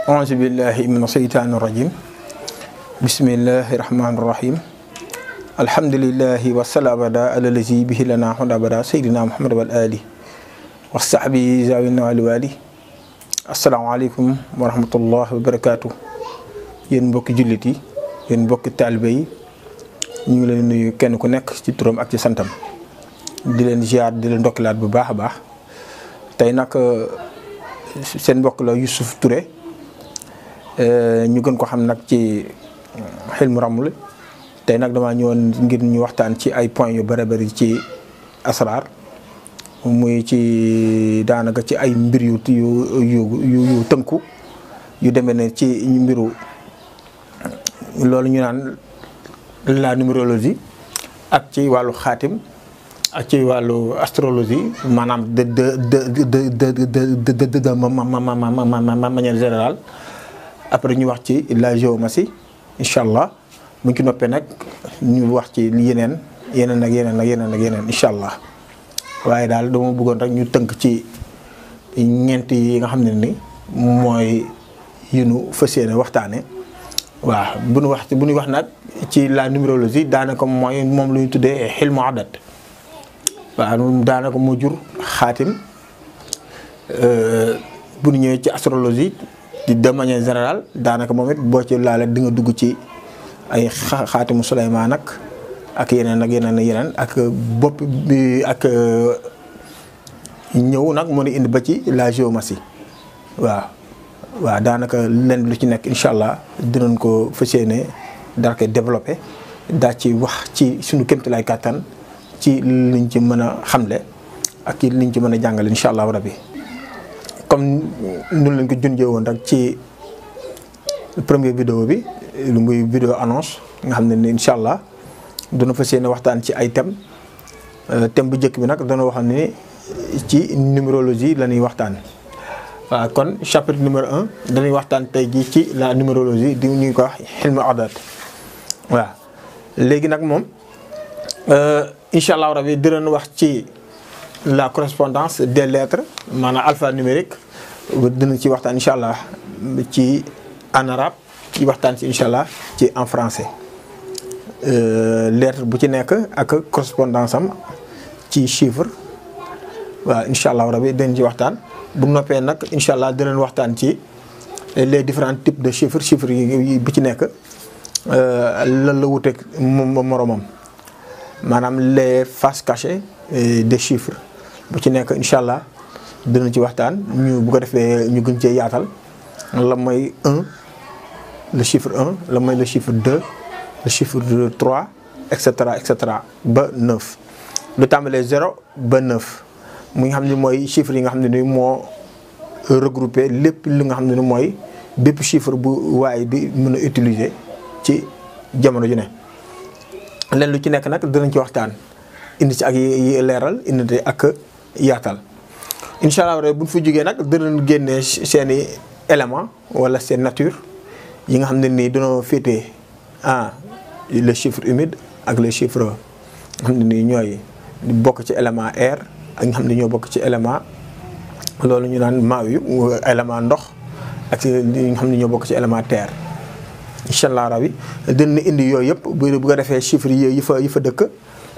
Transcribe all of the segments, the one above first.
auzu billahi mina shaytaani rajim. Bismillahi rahmaani rahim. Alhamdulillahi wa salaamada ala lazi bihi lana abada sayyidina Muhammad wal ali wa sahbihi zawina wal wali. Asalaamaaleykum wa rahmatullahi wa barakaatu. Yéen mbokki jullit yi, yéen mbokki taalibe yi, ñu ngi leen nuyu kenn ku nekk ci turam ak ci santam. di leen ziar di leen ndokkilaat bu baax a baax. tey nag seen mbokk la Youssouf Touré ñu gën ko xam nag ci Hilmu Raml. tey nag damaa ñëwoon ngir ñu waxtaan ci ay points yu bëri ci asraar, muy ci daanaka ci ay mbir yu tënku yu demee ne ci mbiru loolu ñu naan la numérologie ak ci wàllu xaatim ak ci wàllu astrologie, maanaam de manière générale. après ñu wax ci la géomatie incha allah. bu ñu ci noppee nag ñu wax ci yeneen incha allah. waaye daal dama bëggoon rek ñu tënk ci ñeent yi nga xam ne ni mooy yu nu fas yéene waxtaane. waaw bu ñuy wax nag ci la numérologie daanaka mooy moom lu ñu tuddee xilmu adat. waaw daanaka moo jur xaatim. bu ñu ñëwee ci astrologie de manière générale daanaka moom it boo ci laale di nga dugg ci ay xaatimu Suleymaan ak yeneen ak bopp bi ak ñëw nag moo indi ba ci la géomatie. waaw daanaka lenn lu ci nekk incha allah dinañ ko fas yéene daal koy développé daa ci wax ci suñu kéemtalaay kàttan ci liñ ci mën a xamle ak ci liñ ci mën a jàngale incha allah rabbi. comme nu lañ ko junjee woon rek ci première vidéo bi lu muy vidéo annonce nga xam ne ni incha allah dana fas yéene waxtaan ci ay thème bu njëkk bi nag dana wax ni ci numérologie la ñuy waxtaan. waaw kon chapitre numéro 1 dañuy waxtaan tey jii ci la numérologie di ñu ko wax xilmu adat. waaw léegi nag moom incha allah rabi dinañ wax ci la correspondance des lettres maanaam alphanumérique dina ci waxtaan incha allah ci en arabe ci waxtaan ci incha allah ci en français. lettre bu ci nekk ak correspondance am ci chiffre. waaw incha allah rabi dañ ci waxtaan. bu noppee nag incha allah dinañ waxtaan ci les différents types de chiffres yi bi ci nekk lan la wuteeg moromam maanaam les faces cachées des chiffres bu ci nekk incha allah dinañ ci waxtaan ñu bu ko defee ñu gën cee yaatal la mooy 1 le chiffre 1 la mooy le chiffre 2 le chiffre 3 et cetera ba 9 lu tàmbalee 0 ba 9. mu nga xam ne mooy chiffres yi nga xam ne ni moo regroupé lépp li nga xam ne ni mooy bépp chiffre bu waaye di mën a utiliser ci jamono ju ne. leen lu ci nekk nag dinañ ci waxtaan indi ci ak leeral indi ak yaatal incha allah rek bu ñu fa jógee nag dinañ génnee seeni élément wala seen nature yi nga xam ne nii dañoo féetee le chiffre humide ak les chiffres nga xam ne nii ñooy bokk ci élément air. ak nga xam ne ñoo bokk ci élément loolu ñu naan maaw yu élément ndox ak ñi nga xam ne ñoo bokk ci élément terre. incha allah rabi dina indi yooyu yëpp bu ko defee chiffres yi fa dëkk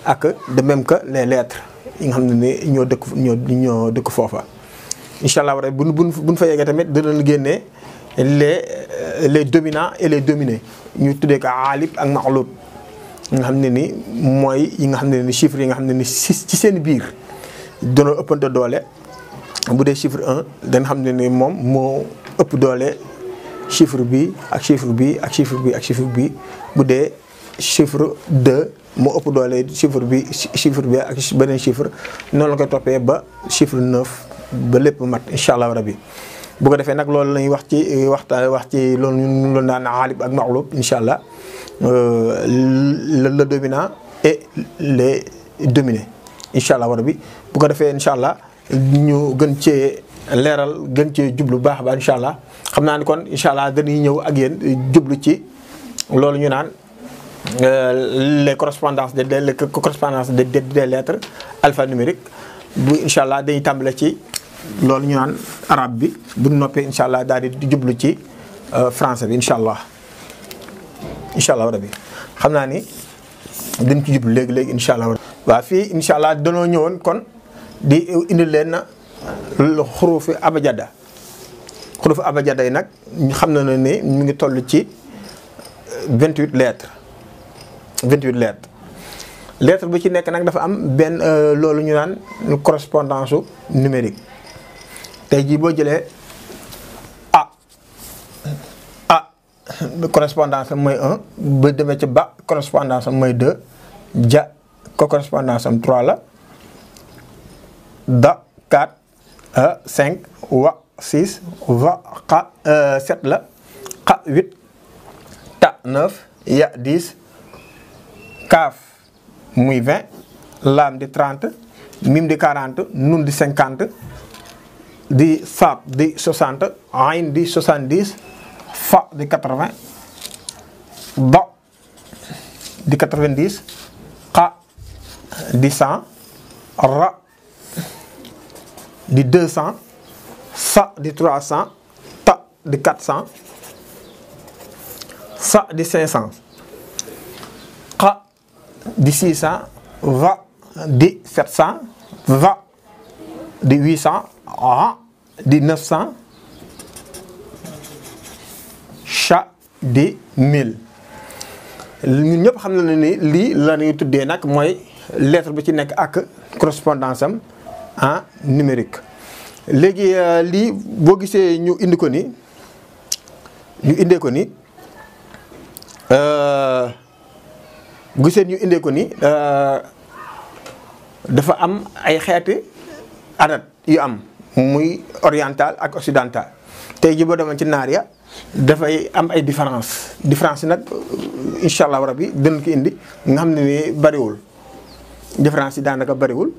ak de même que les lettres yi nga xam ne ni ñoo dëkk foofa. incha allah rabi buñ fa yeggee tamit dinañ génnee les dominants et les dominés ñu tuddee ko aalib ak maxluub nga xam ne ni mooy yi nga xam ne ni chiffres yi nga xam ne ni ci seen biir. dana ëppante doole bu dee chiffre 1 dañ xam ne ni moom moo ëpp doole chiffre bi ak chiffre bi ak chiffre bi ak chiffre bi bu dee chiffre 2 moo ëpp doole chiffre bi ak beneen chiffre noonu la koy toppee ba chiffre 9 ba lépp mat incha allah rabbi. bu ko defee nag loolu la ñuy wax ci loolu ñu doon naan aalib ak maxluub incha allah le dominant et les dominés. incha allah rabbi bu ko defee incha allah ñu gën cee leeral gën cee jublu baax a baax incha allah xam naa ni kon incha allah dañuy ñëw ak yéen jublu ci loolu ñu naan les correspondances des lettres alphanumériques bu incha allah dañuy tàmbale ci loolu ñu naan arabe bi bu noppee incha allah daal di jublu ci français bi incha allah rabi xam naa ni dañ ci jublu léegi incha allah. waaw fii incha allah danoo ñëwoon kon di indi leen xurufi abajada xurufi abajada yi nag xam na ne mu ngi toll ci 28 lettres. 28 lettres lettre bu ci nekk nag dafa am benn loolu ñu naan correspondance numérique tey jii boo jëlee correspondance am mooy 1 ba demee ci ba correspondance am mooy 2 ja correspondance am 3 la da 4 5 wa 6 va xa 7 la xa 8 ta 9 ya 10 kaaf muy 20 laam di 30 mim di 40 nun di 50 di saab di 60 ayn di 70 fa di 80 ba di 90 xa di 100 ra di 200 sa di 300 ta di 400 sa di 500 xa di 600 va di 700 va di 800 a di 900 cha di 1000 ñun ñëpp xam na ni lii la ñuy tuddee nag mooy lettre bu ci nekk ak correspondance am en numérique. léegi lii boo gisee ñu indi ko ni dafa am ay xeeti adat yu am muy oriental ak occidental tey ji boo demoon ci naar ya dafay am ay différence yi nag incha allah rabi dinañ ko indi nga xam ne ni bariwul différence yi daanaka bariwul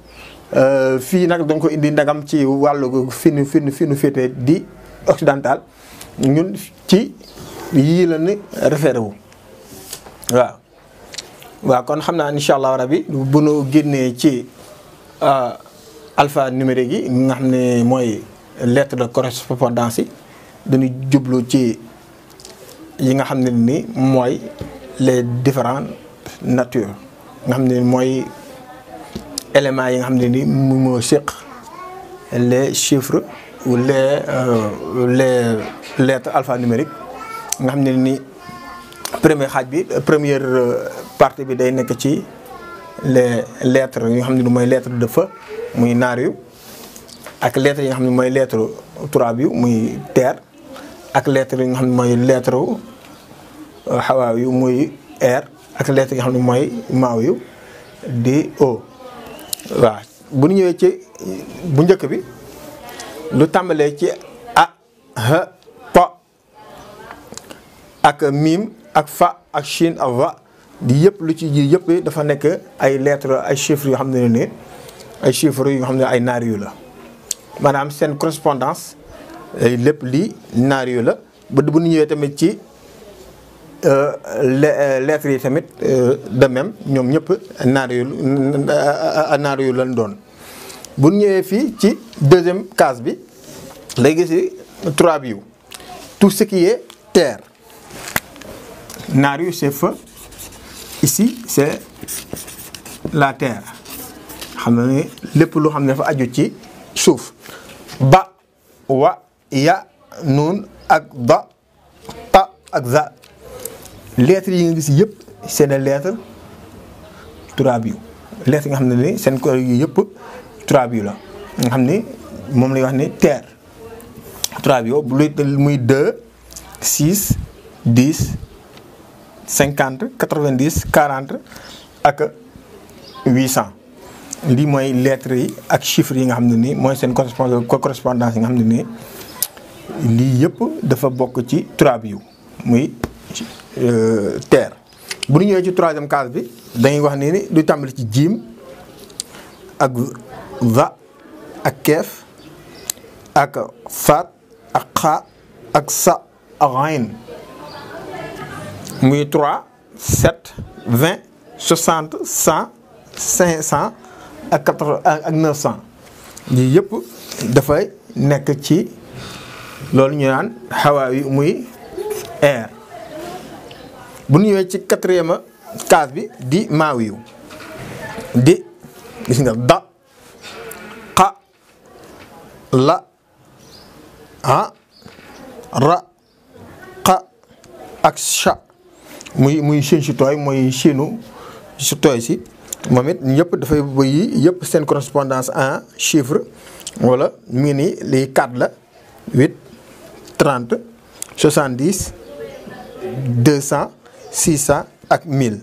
fii nag dañ ko indi ndagam ci wàllu fi nu féete di occidental ñun ci yii la ni référé wu waaw kon xam naa incha allah rabi bu nu génnee ci alphanumérique yi nga xam ne mooy lettre de correspondance yi dañuy jublu ci yi nga xam ne ni mooy les différentes natures nga xam ne mooy éléments yi nga xam ne ni mu moo séq les chiffres ou les lettres alphanumériques nga xam ne ni première partie bi day nekk ci les lettres yi nga xam ne ni mooy lettre de feu muy naar yu ak lettres yi nga xam ne mooy lettre turaab yu muy terre ak lettres yi nga xam ne mooy lettre xawaaw yu muy air ak lettres yi nga xam ne mooy maaw yu di eau waaw bu ñu ñëwee ci bu njëkk bi lu tàmbalee ci a ha pa ak mim ak fa ak shin ak va di yëpp lu ci ji yëpp dafa nekk ay lettres ay chiffres yoo xam ne ni ay chiffres yoo xam ne ay naar yu la maanaam seen correspondance lépp lii naar yu la bu ñu ñëwee tamit ci lettres yi tamit de même ñoom ñëpp naar yu lañ doon. bu ñu ñëwee fii ci deuxième case bi léegi si trois yu tout ce qui est terre naar yu c'est feu ici c'est la terre xam na ne lépp lu xam ne dafa aju ci suuf ba wa ya nuun ak ba ta ak za lettres yi nga gis yëpp c'est des lettres turaab yu lettres yi nga xam ne ni seen ko yu yëpp turaab yu la nga xam ni moom lay wax ni terre turaab yu muy 2 6 10 50 90 40 ak 800 lii mooy lettres yi ak chiffres yi nga xam ne nii mooy seen correspondance yi nga xam ne nii lii yëpp dafa bokk ci turaab yu muy terre. bu ñu ñëwee ci troisième case bi dañuy wax ni du tàmbali ci jiim ak va ak keef ak faat ak xa ak sa ak ayn muy 3 7 20 60 100 500 ak 80 ak 900 yii yëpp dafay nekk ci loolu ñu naan xawaa yi muy air. bu ñu ñëwee ci 4e case bi di maaw yu di gis nga da xa la ra xa ak cha muy Chine si tooy muy Chine si tooy si moom it ñëpp dafay bëyi yëpp seen correspondance en chiffre wala mu ngi nii lii 4 la 8 30 70 200 600 ak 1000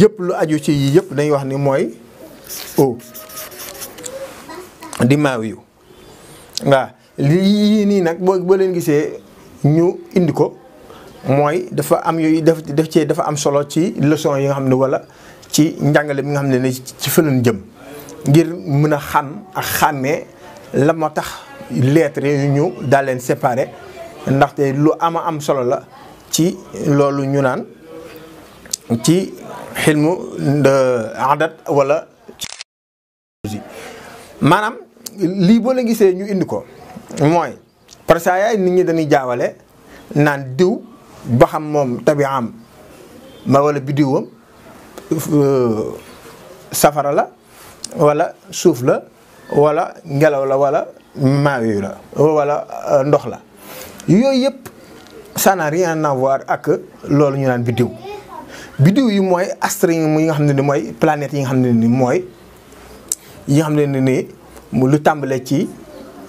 yëpp lu aju ci yii yëpp dañuy wax ni mooy o di maaw yu waaw lii nii nag boo leen gisee ñu indi ko mooy dafa am yooyu dafa am solo ci leçon yi nga xam ne wala ci njàngale bi nga xam ne ci fëlan jëm ngir mën a xam ak xàmmee la moo tax lettres yu ñu daal leen séparé ndaxte lu am solo la ci loolu ñu naan ci xilmu adat wala maanaam lii boo la gisee ñu indi ko mooy parce que yaay nit ñi dañuy jaawale naan diw ba xam moom tabi'am ma wala biddiwam safara la wala suuf la wala ngelaw la wala maayu la wala ndox la yooyu yëpp ça n'a rien à voir ak loolu ñu naan biddiw yi mooy astre yi nga xam ne ni mooy planètes yi nga xam ne ni mooy yi nga xam ne ni lu tàmbalee ci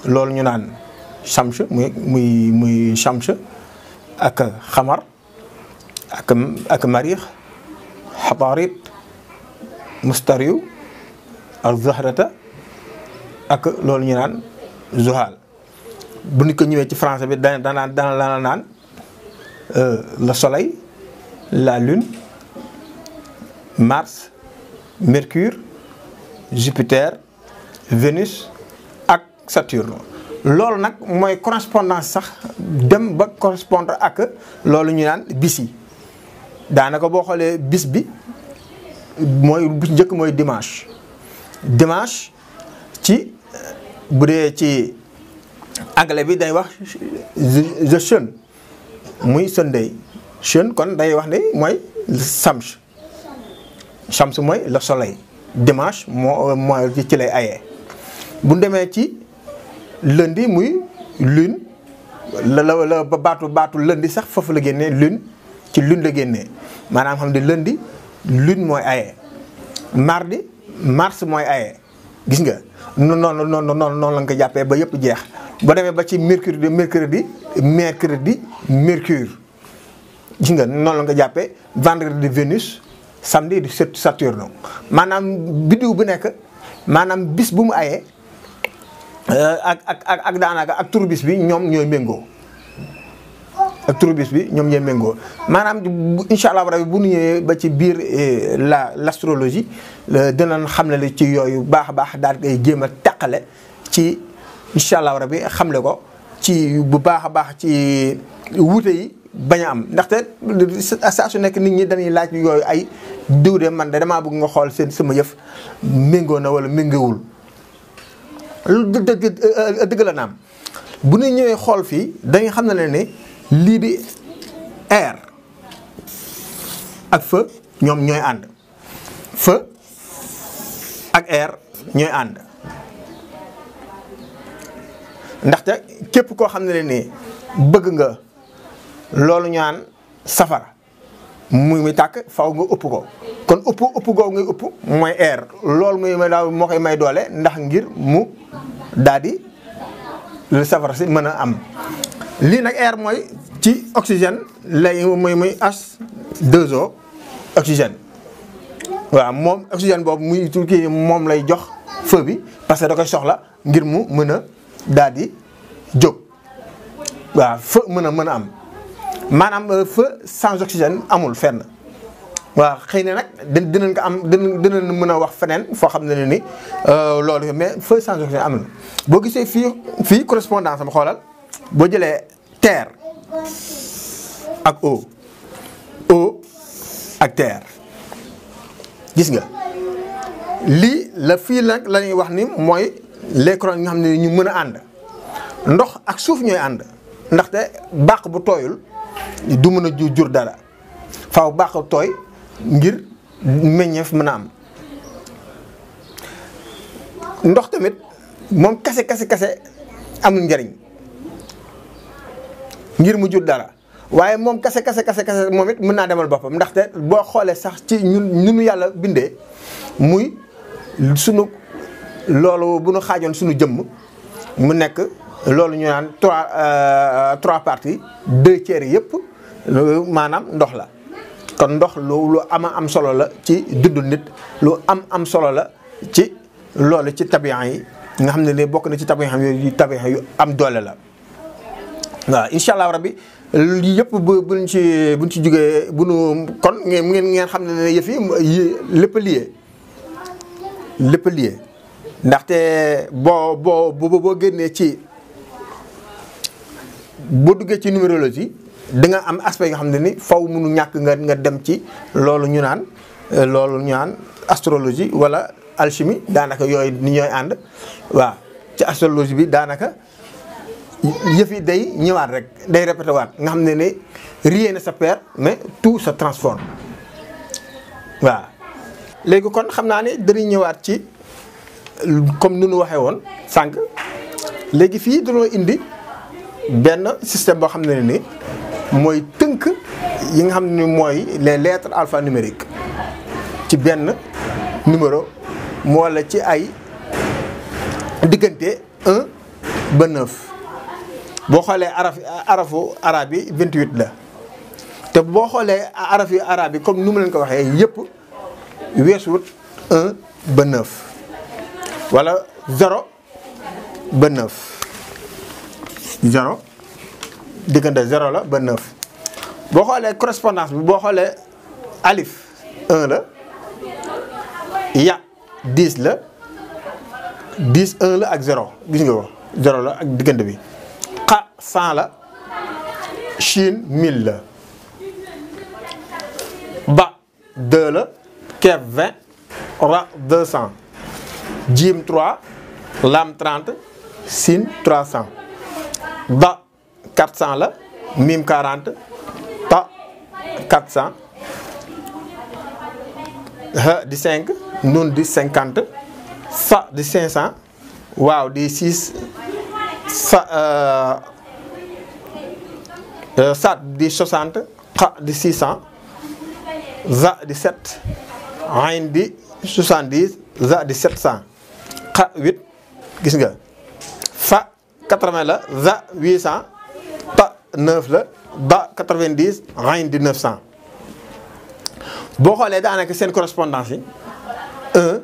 loolu ñu naan Shams muy Shams ak xamar ak Mariix Xataarit Mustariw ak Zahrata ak loolu ñu naan Zuhal bu ñu ko ñëwee ci français bi dana naan le soleil la lune Mars Mercure Jupiter Vénus ak Saturne loolu nag mooy correspondance sax dem ba correspondre ak loolu ñu naan bis yi daanaka boo xoolee bis bi mooy bu njëkk mooy dimanche ci bu dee ci anglais bi day wax the sun muy Sunday sun kon day wax ne mooy Shams mooy le soleil dimanche mooy ci lay ayee bu demee ci lundi muy lune la baatu lundi sax foofu la génnee lune ci lune la génnee maanaam xam ne lundi lune mooy ayee mardi mars mooy ayee gis nga noonu la nga ko jàppee ba yëpp jeex ba demee ba ci mercredi mercure gis nga noonu la nga jàppee vendredi Vénus samedi di Saturne maanaam biddiw bu nekk maanaam bis bu mu ayee ak daanaka ak turu bis bi ñoom ñooy méngoo maanaam incha allah rabi bu ñu ñëwee ba ci biir l'astrologie dinañ xamle la ci yooyu baax a baax daal koy jéem a teqale ci incha allah rabi xamle ko ci bu baax a baax ci wuute yi bañ a am ndaxte saa su nekk nit ñi dañuy laaj yooyu ay diw de man de damaa bëgg nga xool sama yëf méngoo na wala méngoowul lu dëgg la naam bu ñu ñëwee xool fii dañuy xam ne ne lii di air ak feu ñoom ñooy ànd feu ak air ñooy ànd ndaxte képp koo xam ne ni bëgg nga loolu ñu naan safara muy tàkk faw nga ëpp ko kon ëpp googu ngay ëpp mooy air loolu moo koy may doole ndax ngir mu daal di lu safara si mën a am lii nag air mooy ci oxygène lay muy H2O oxygène waaw moom oxygène boobu muy kii moom lay jox feu bi parce que da koy soxla ngir mu mën a daal di jóg waaw feu mën a am maanaam feu sans oxygène amul fenn waaw xëy na nag dinañ ko am dinañ mën a wax feneen foo xam ne ni loolu mais feu sans oxygène amul boo gisee fii correspondance am xoolal boo jëlee terre ak eau ak terre gis nga lii la fii nag la ñuy wax ni mooy les couronnes nga xam ne ñu mën a ànd ndox ak suuf ñooy ànd ndaxte bàq bu tooyul du mën a jur dara faaw bàq tooy ngir meññeef mën a am. ndox tamit moom kase amul njariñ ngir mu jur dara waaye moom kase moom it mën naa demal boppam ndaxte boo xoolee sax ci ñun nu yàlla bindee muy sunu loolu bu nu xaajoon sunu jëmm mu nekk loolu ñu naan trois parties 2/3 yëpp maanaam ndox la. kon ndox lu am solo la ci dundu nit lu am solo la ci loolu ci tabian yi nga xam ne ne bokk na ci tabian yu am doole la waaw incha allah rabbi lii yëpp buñ ci jógee kon ngeen xam ne yëf yi lépp lié ndaxte boo génnee ci boo duggee ci numérologie da nga am aspect yoo xam ne ni faw mënu ñàkk nga dem ci loolu ñu naan astrologie wala alchimie daanaka yooyu ni ñooy ànd waaw ci astrologie bi daanaka yëf yi day ñëwaat rek day répété waat nga xam ne ne rien ne se perd mais tout se transforme waaw. léegi kon xam naa ne dañuy ñëwaat ci comme ni ñu waxee woon sànq léegi fii dañoo indi benn système boo xam ne ni mooy tënk yi nga xam ne mooy les lettres alphanumériques ci benn numéro wala ci ay diggante 1 ba 9 boo xoolee arafu arabe yi 28 la te boo xoolee arafu arabe yi comme nu mu leen ko waxee yëpp weesuwut 1 ba 9 wala 0 ba 9 0 diggante 0 la ba 9 boo xoolee correspondance bi boo xoolee alif 1 la ya 10 la 10 1 la ak 0 gis nga ko 0 la ak diggante bi xa 100 la shin 1000 la ba 2 la keef 20 ra 200 jim 3 lam 30 sin 300 ba 400 la mim 40 ta 400 ha di 5 nun di 50 fa di 500 waaw di 6 sat di 60 xa di 600 za di 7 ayn di 70 za di 700 xa 8 gis nga fa 80 la za 800 ta 9 la ba 90 ayn di 900 boo xoolee daanaka seen correspondance yi 1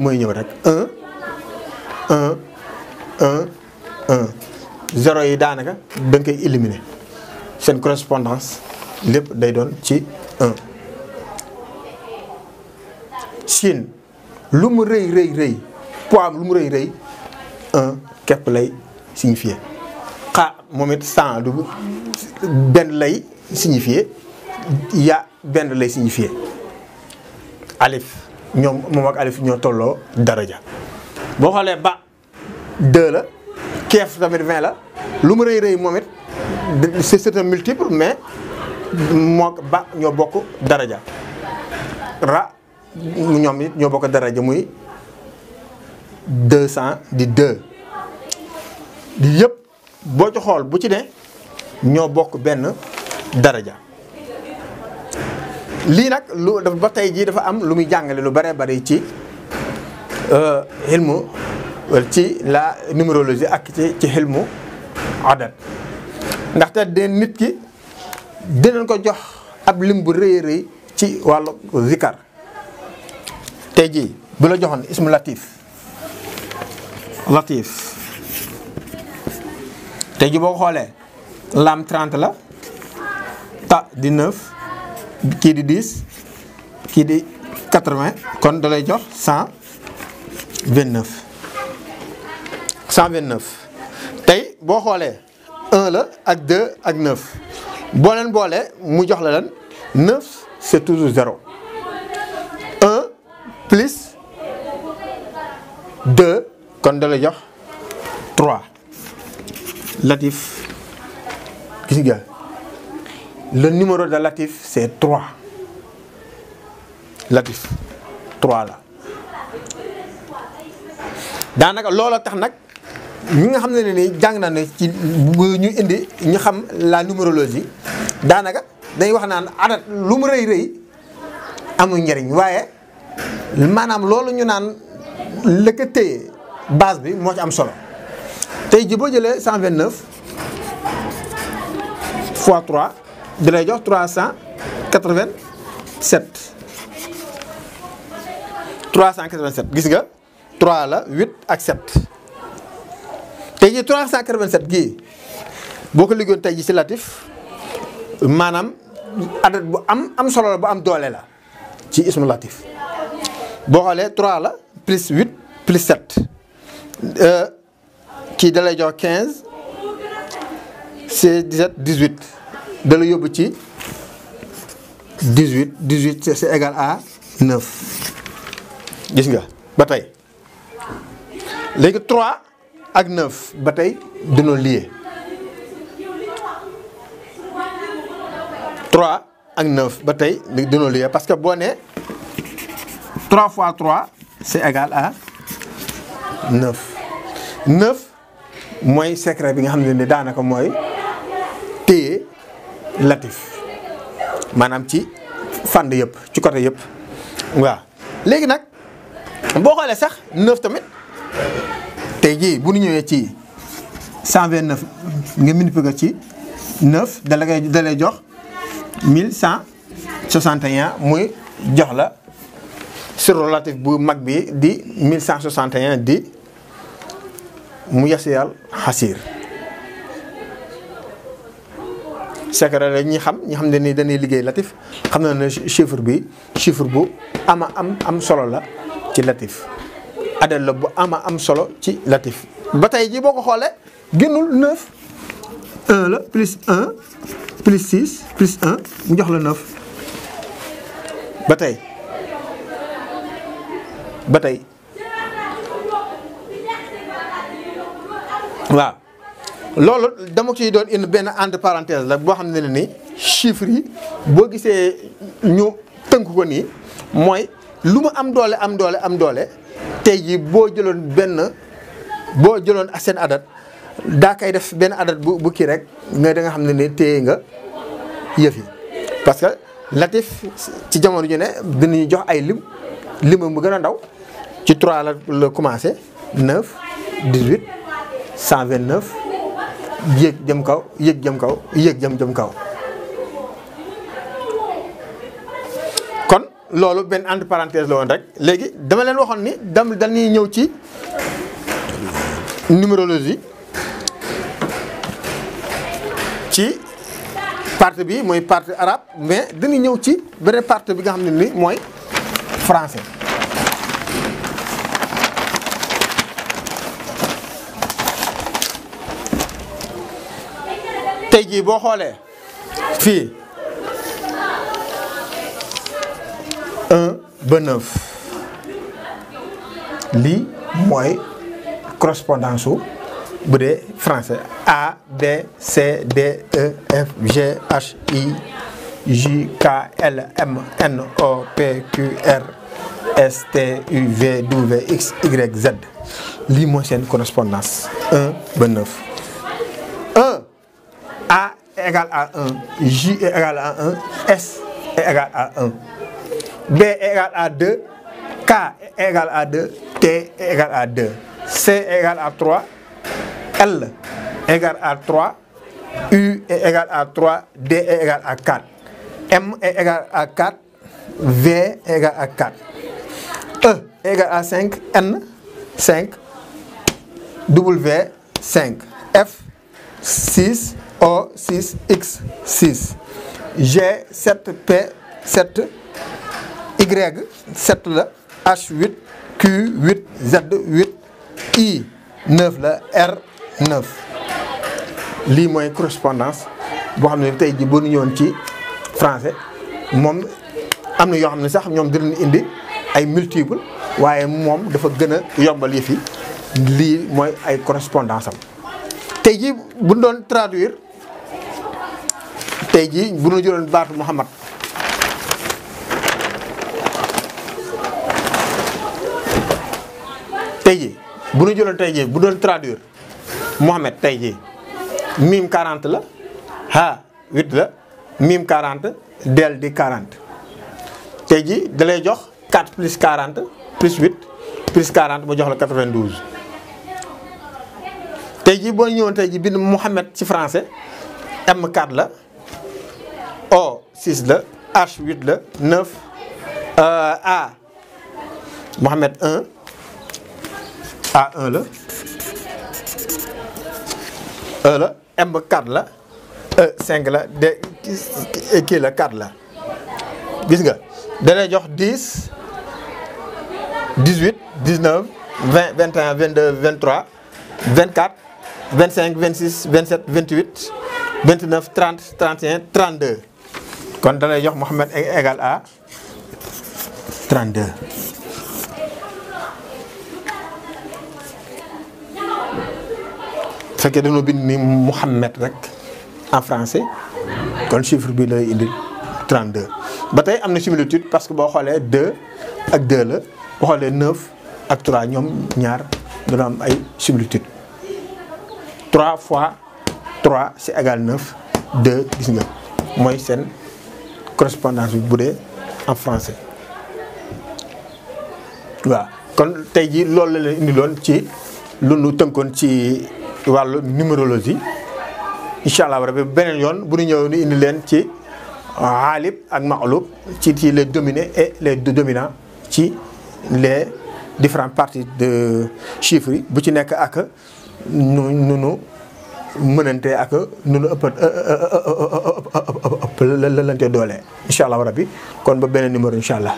mooy ñëw rek 1 0 yi daanaka da nga koy éliminer seen correspondance lépp day doon ci 1. Chine lu mu rëy poids lu mu rëy 1 képp lay signifier xa moom it 100 du benn lay signifier ya benn lay signifier alif moom ak alif ñoo tolloo daraja boo xoolee ba 2 la keef tamit 20 la lu mu rëy moom it c'est un multiple mais moo ba ñoo bokk daraja ra ñoom it ñoo bokk daraja muy 200 di 2 di yëpp boo ci xool bu ci ne ñoo bokk benn daraja lii nag lu dafa ba tey jii dafa am lu muy jàngale lu bare bari ci xilmu ci la numérologie ak ci xilmu adat ndaxte de nit ki dinañ ko jox ab lim bu rëy ci wàllu zikar tey jii bu la joxoon ismu latif tey jii boo ko xoolee lam 30 la ta di 9 kii di 10 kii di 80 kon da lay jox 129 tey boo xoolee 1 la ak 2 ak 9 boo leen boolee mu jox la leen 9 c'est toujours 0 1 plus 2 kon da lay jox 3 Latif gis nga le numéro de Latif c'est 3 Latif 3 la daanaka loola tax nag ñi nga xam ne ni jàng na ne ci ñu indi ñu xam la numérologie daanaka dañuy wax naan adat lu mu rëy rëy amul njëriñ waaye maanaam loolu ñu naan lëkk téye base bi moo ci am solo tey ji boo jëlee 129 fois 3 di lay jox 387 387 gis nga 3 la 8 ak 7 tey ji 387 gii boo ko liggéeyoon tey ji ci Latif maanaam adat bu am solo la bu am doole la ci ismu Latif boo xoolee 3 la plus 8 plus 7 kii da lay jox 15 c'est 17 18 da la yóbbu ci 18 c'est égal à 9 gis nga ba tey léegi 3 ak 9 ba tey dañoo lié 3 ak 9 ba tey dañoo lié parce que boo nee 3 fois 3 c'est égal à 9 mooy secret bi nga xam ne ni daanaka mooy téye Latif maanaam ci fànn yëpp ci côté yëpp waaw léegi nag boo xoolee sax 9 tamit tey jii bu ñu ñëwee ci 129 nga multiplier ci 9 da lay jox 1161 muy jox la sur Latif bu mag bi di 1161 di mu yasiyal xasiir secret la ñi xam ne ni dañuy liggéey Latif xam na ne chiffre bu am solo la ci Latif adel la bu am solo ci Latif ba tey ji boo ko xoolee génnul 9 1 la plus 1 plus 6 plus 1 mu jox la 9 ba tey waaw loolu dama ciy doon indi benn entre parenthèse la boo xam ne ni chiffres yi boo gisee ñu tënk ko nii mooy lu mu am doole tey jii boo jëloon seen adat daa koy def benn adat bu kii rek nga da nga xam ne ni téye nga yëf yi parce que Latif ci jamono ju ne dinañu jox ay limam bu gën a ndaw ci 3 la commencé 9 18 129 yéeg jëm kaw kon loolu benn entre parenthèse la woon rek léegi dama leen waxoon ni dañuy ñëw ci numérologie ci partie bi mooy partie arabe mais dañuy ñëw ci beneen partie bi nga xam ne ni mooy français. tey jii boo xoolee fii 1 ba 9 lii mooy correspondance su bu dee français A B C D E F G H I J K L M N O P Q R S T U V W X Y Z lii mooy seen correspondance 1 ba 9 1 A égale à 1 J égale à 1 S égale à 1 B égale à 2 K égale à 2 T égale à 2 C égale à 3 L égale à 3 U égale à 3 D égale à 4 M égale à 4 V égale à 4 E égale à 5 N 5 W 5 F 6 O 6 X 6 G 7 P 7 Y 7 la H 8 Q 8 Z 8 I 9 la R 9 lii mooy correspondance boo xam ne tey jii boo ñu ñëwoon ci français moom am na yoo xam ne sax ñoom dinañ indi ay multiple waaye moom dafa gën a yombal yëf yi lii mooy ay correspondance am tey jii bu ñu doon traduire tey jii bu ñu jëloon baatu Muhammad tey jii bu ñu jëloon tey jii bu doon traduire Mohamed tey jii mim 40 la ha 8 la mim 40 del di 40 tey jii da lay jox 4 plus 40 plus 8 plus 40 mu jox la 92 tey jii boo ñëwoon tey jii bind Mohamed ci français M4 la O 6 la H 8 la 9 A Mohamed 1 A1 la E la M4 la E5 la D kii la 4 la gis nga da lay jox 10 18 19 20 21 22 23 24 25 26 27 28 29 30 31 32 kon da lay jox Mohamed égal à 32. bu fekkee dañoo bind ni Mohamed rek en français kon chiffre bi lay indi 32 ba tey am na similitude parce que boo xoolee 2 ak 2 la boo xoolee 9 ak 3 ñoom ñaar dana am ay similitude 3 fois 3 c'est égal 9 2 gis nga mooy seen correspondance bi bu dee en français waaw kon tey jii loolu la leen indiloon ci lu nu tënkoon ci wàllu numérologie incha allah rabbi beneen yoon bu ñu ñëw ni indi leen ci aalib ak maqlub ci les dominés et les dominants ci les différentes parties de chiffres yi bu ci nekk ak nu mënante ak nu ëpp lante doole incha allah rabbi kon ba beneen numéro incha allah.